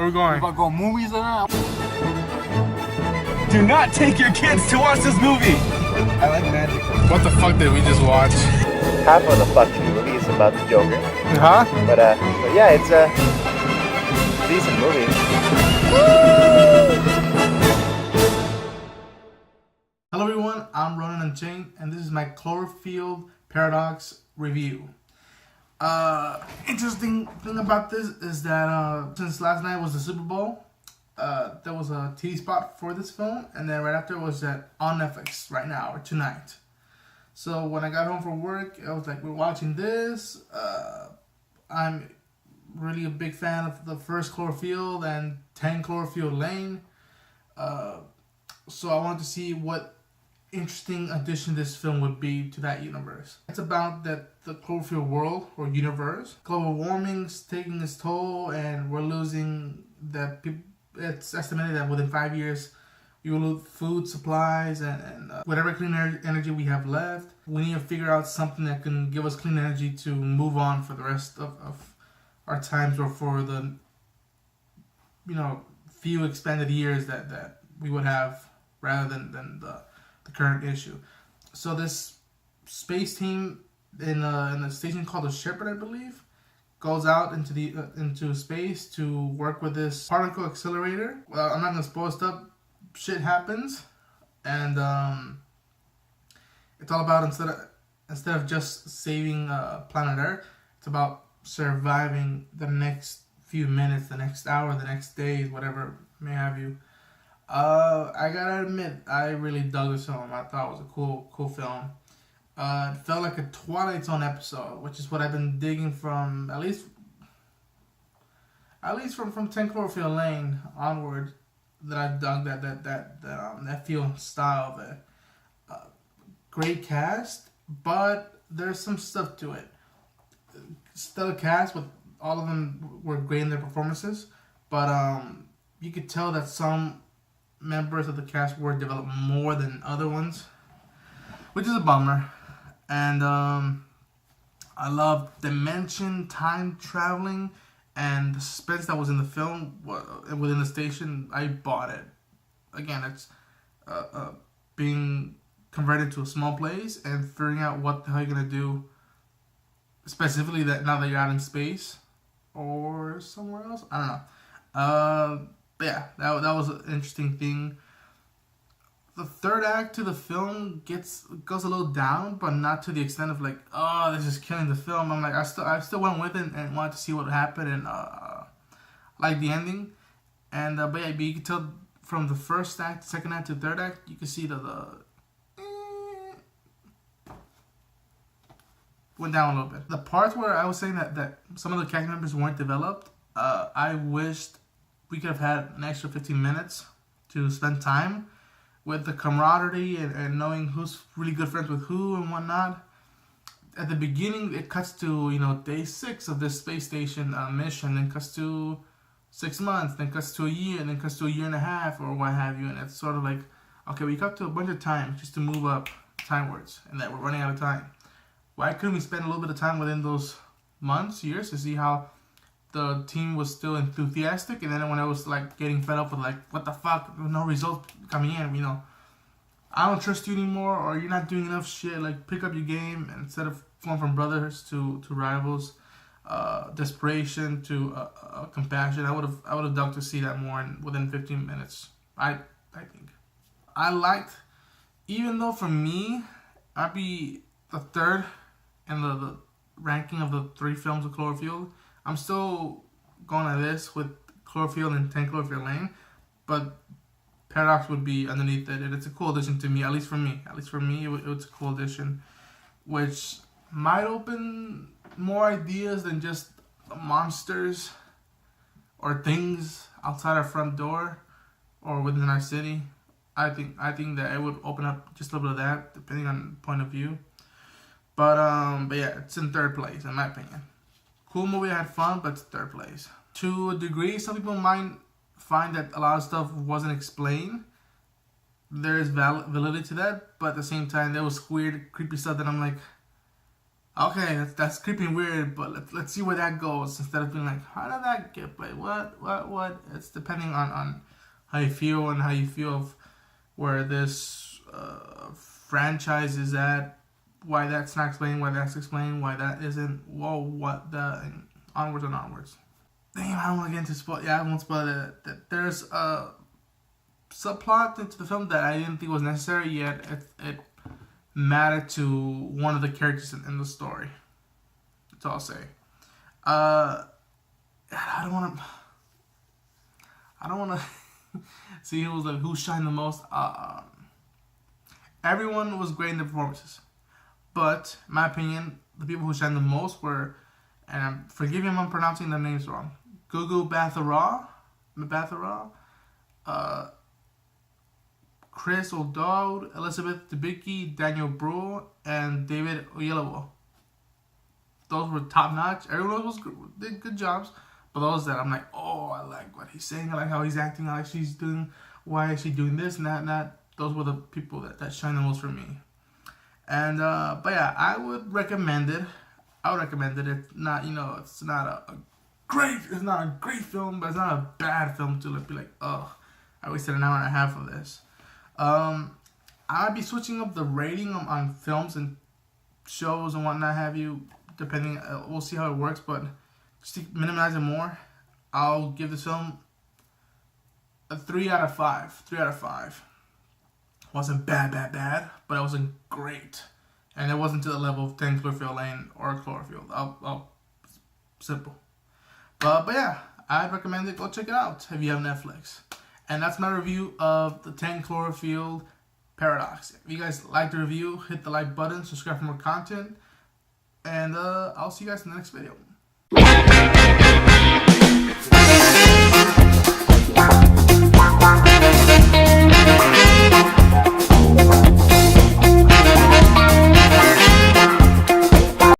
Where we going? We're about to go movies or not? Do not take your kids to watch this movie. I like magic. What the fuck did we just watch? Half of the fucking movie is about the Joker. Huh? But yeah, it's a decent movie. Hello everyone, I'm Ronan and Ching, and this is my Cloverfield Paradox review. Interesting thing about this is that since last night was the Super Bowl, there was a TV spot for this film, and then right after was that on Netflix right now or tonight. So when I got home from work, I was like, we're watching this. I'm really a big fan of the first Cloverfield and 10 Cloverfield Lane. So I wanted to see what interesting addition this film would be to that universe. It's about the Cloverfield world or universe. Global warming's taking its toll, and we're losing it's estimated that within 5 years we will lose food supplies and whatever clean energy we have left. We need to figure out something that can give us clean energy to move on for the rest of our times, or for the few expanded years that we would have, rather than the current issue. So this space team in a station called the Shepherd, I believe, goes out into space to work with this particle accelerator. Well, I'm not gonna spoil stuff. Shit happens, and it's all about instead of just saving planet Earth, it's about surviving the next few minutes, the next hour, the next days, whatever may have you. I gotta admit, I really dug this film. I thought it was a cool film. It felt like a Twilight Zone episode, which is what I've been digging from at least from 10 Cloverfield Lane onward. That I dug that feel and style of it. Great cast, but there's some stuff to it. Stellar cast, with all of them were great in their performances, but you could tell that some members of the cast were developed more than other ones, which is a bummer. And I love dimension, time traveling, and the suspense that was in the film within the station. I bought it. Again, it's being converted to a small place and figuring out what the hell you're gonna do, specifically that now that you're out in space or somewhere else. I don't know. But yeah, that was an interesting thing. The third act to the film goes a little down, but not to the extent of like, oh, this is killing the film. I'm like, I still went with it and wanted to see what would happen, and like the ending. And but yeah, you can tell from the first act, second act to third act, you can see went down a little bit. The parts where I was saying that some of the cast members weren't developed, I wished we could have had an extra 15 minutes to spend time with the camaraderie and knowing who's really good friends with who and whatnot. At the beginning, it cuts to day 6 of this space station mission, then cuts to 6 months, then cuts to a year, and then cuts to a year and a half, or what have you. And it's sort of like, okay, we cut to a bunch of time just to move up timewards, and that we're running out of time. Why couldn't we spend a little bit of time within those months, years, to see how the team was still enthusiastic, and then when I was like getting fed up with like, what the fuck, no results coming in, I don't trust you anymore, or you're not doing enough shit, like pick up your game. And instead of going from brothers to rivals, desperation to compassion, I would have dug to see that more within 15 minutes. I think I liked, even though for me I'd be the third in the ranking of the 3 films of Cloverfield. I'm still going at this with Cloverfield and 10 Cloverfield Lane, but Paradox would be underneath it, and it's a cool addition to me, at least for me. It's a cool addition, which might open more ideas than just monsters or things outside our front door or within our city. I think that it would open up just a little bit of that, depending on point of view. But yeah, it's in third place in my opinion. Cool movie, I had fun, but it's third place. To a degree, some people might find that a lot of stuff wasn't explained. There is validity to that, but at the same time, there was weird, creepy stuff that I'm like, Okay, that's creepy and weird, but let's see where that goes. Instead of being like, how did that get played? What? It's depending on how you feel and how you feel of where this franchise is at, why that's not explained, why that's explained, why that isn't. Whoa, what the, and onwards and onwards. Damn, I don't want to get into spoil. Yeah, I won't spoil it. That there's a subplot into the film that I didn't think was necessary, yet it mattered to one of the characters in the story. That's all I'll say. I don't want to see who shined the most. Everyone was great in the performances, but in my opinion, the people who shined the most were, and forgive me if I'm pronouncing their names wrong, Gugu Batharal, Chris O'Dowd, Elizabeth Debicki, Daniel Bruhl, and David Oyelowo. Those were top notch. Everyone did good jobs, but those that I'm like, oh, I like what he's saying, I like how he's acting, I like she's doing, why is she doing this and that and that. Those were the people that shine the most for me. And but yeah, I would recommend it. It's not, it's not a great film, but it's not a bad film to be like, oh, I wasted an hour and a half of this. I'd be switching up the rating on films and shows and whatnot have you, depending. We'll see how it works, but just to minimize it more, I'll give this film a 3 out of 5. 3 out of 5. Wasn't bad, but it wasn't great, and it wasn't to the level of 10 Cloverfield Lane or Cloverfield. I'll simple. But yeah, I'd recommend it. Go check it out if you have Netflix. And that's my review of the 10 Cloverfield Paradox. If you guys liked the review, hit the like button, subscribe for more content, and I'll see you guys in the next video.